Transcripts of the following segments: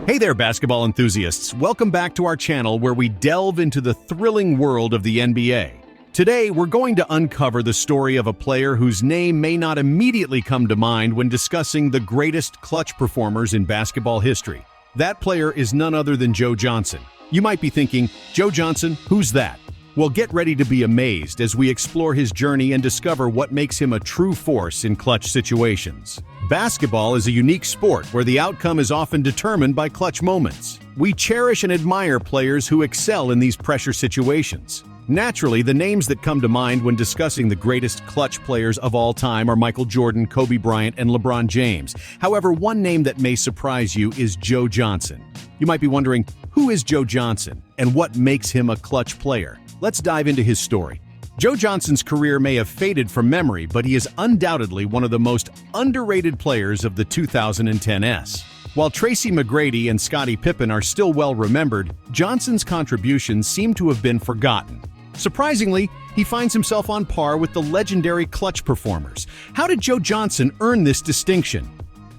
Hey there, basketball enthusiasts. Welcome back to our channel where we delve into the thrilling world of the NBA. Today, we're going to uncover the story of a player whose name may not immediately come to mind when discussing the greatest clutch performers in basketball history. That player is none other than Joe Johnson. You might be thinking, Joe Johnson, who's that? Well, get ready to be amazed as we explore his journey and discover what makes him a true force in clutch situations. Basketball is a unique sport where the outcome is often determined by clutch moments. We cherish and admire players who excel in these pressure situations. Naturally, the names that come to mind when discussing the greatest clutch players of all time are Michael Jordan, Kobe Bryant, and LeBron James. However, one name that may surprise you is Joe Johnson. You might be wondering, who is Joe Johnson and what makes him a clutch player? Let's dive into his story. Joe Johnson's career may have faded from memory, but he is undoubtedly one of the most underrated players of the 2010s. While Tracy McGrady and Scottie Pippen are still well remembered, Johnson's contributions seem to have been forgotten. Surprisingly, he finds himself on par with the legendary clutch performers. How did Joe Johnson earn this distinction?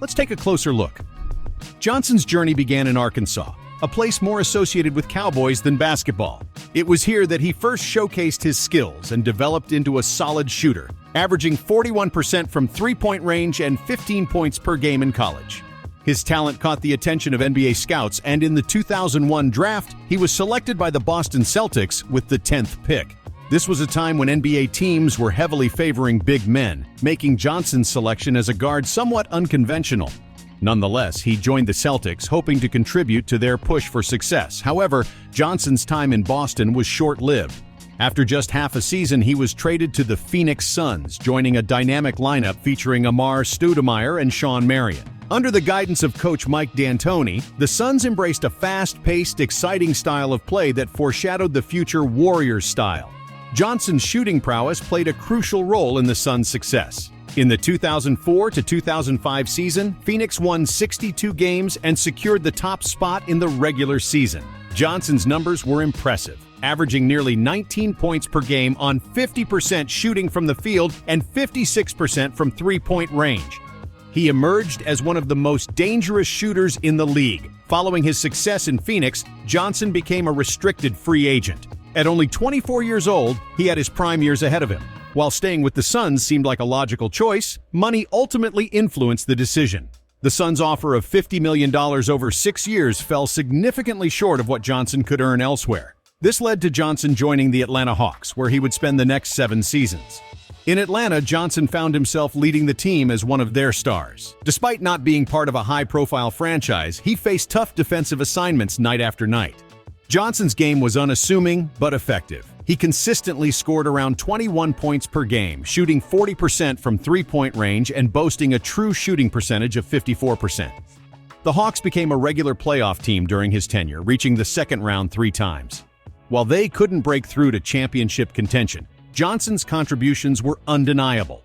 Let's take a closer look. Johnson's journey began in Arkansas, a place more associated with cowboys than basketball. It was here that he first showcased his skills and developed into a solid shooter, averaging 41% from three-point range and 15 points per game in college. His talent caught the attention of NBA scouts, and in the 2001 draft, he was selected by the Boston Celtics with the 10th pick. This was a time when NBA teams were heavily favoring big men, making Johnson's selection as a guard somewhat unconventional. Nonetheless, he joined the Celtics, hoping to contribute to their push for success. However, Johnson's time in Boston was short-lived. After just half a season, he was traded to the Phoenix Suns, joining a dynamic lineup featuring Amar Stoudemire and Shawn Marion. Under the guidance of coach Mike D'Antoni, the Suns embraced a fast-paced, exciting style of play that foreshadowed the future Warriors style. Johnson's shooting prowess played a crucial role in the Suns' success. In the 2004 to 2005 season, Phoenix won 62 games and secured the top spot in the regular season. Johnson's numbers were impressive, averaging nearly 19 points per game on 50% shooting from the field and 56% from three-point range. He emerged as one of the most dangerous shooters in the league. Following his success in Phoenix, Johnson became a restricted free agent. At only 24 years old, he had his prime years ahead of him. While staying with the Suns seemed like a logical choice, money ultimately influenced the decision. The Suns' offer of $50 million over 6 years fell significantly short of what Johnson could earn elsewhere. This led to Johnson joining the Atlanta Hawks, where he would spend the next 7 seasons. In Atlanta, Johnson found himself leading the team as one of their stars. Despite not being part of a high-profile franchise, he faced tough defensive assignments night after night. Johnson's game was unassuming but effective. He consistently scored around 21 points per game, shooting 40% from three-point range and boasting a true shooting percentage of 54%. The Hawks became a regular playoff team during his tenure, reaching the second round 3 times. While they couldn't break through to championship contention, Johnson's contributions were undeniable.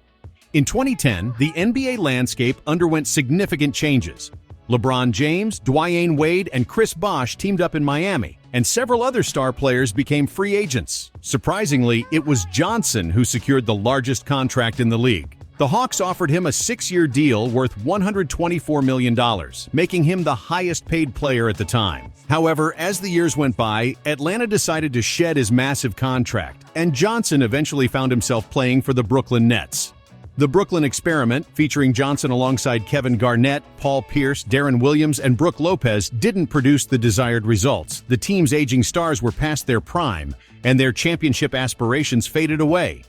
In 2010, the NBA landscape underwent significant changes. LeBron James, Dwyane Wade, and Chris Bosh teamed up in Miami, and several other star players became free agents. Surprisingly, it was Johnson who secured the largest contract in the league. The Hawks offered him a 6-year deal worth $124 million, making him the highest-paid player at the time. However, as the years went by, Atlanta decided to shed his massive contract, and Johnson eventually found himself playing for the Brooklyn Nets. The Brooklyn experiment, featuring Johnson alongside Kevin Garnett, Paul Pierce, Darren Williams, and Brook Lopez, didn't produce the desired results. The team's aging stars were past their prime, and their championship aspirations faded away.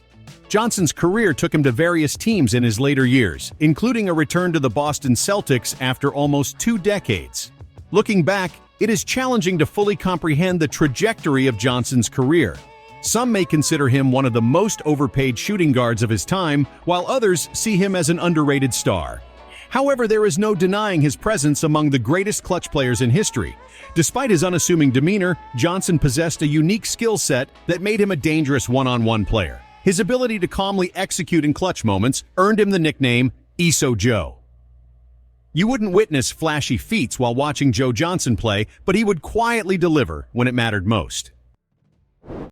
Johnson's career took him to various teams in his later years, including a return to the Boston Celtics after almost 2 decades. Looking back, it is challenging to fully comprehend the trajectory of Johnson's career. Some may consider him one of the most overpaid shooting guards of his time, while others see him as an underrated star. However, there is no denying his presence among the greatest clutch players in history. Despite his unassuming demeanor, Johnson possessed a unique skill set that made him a dangerous one-on-one player. His ability to calmly execute in clutch moments earned him the nickname ESO Joe. You wouldn't witness flashy feats while watching Joe Johnson play, but he would quietly deliver when it mattered most.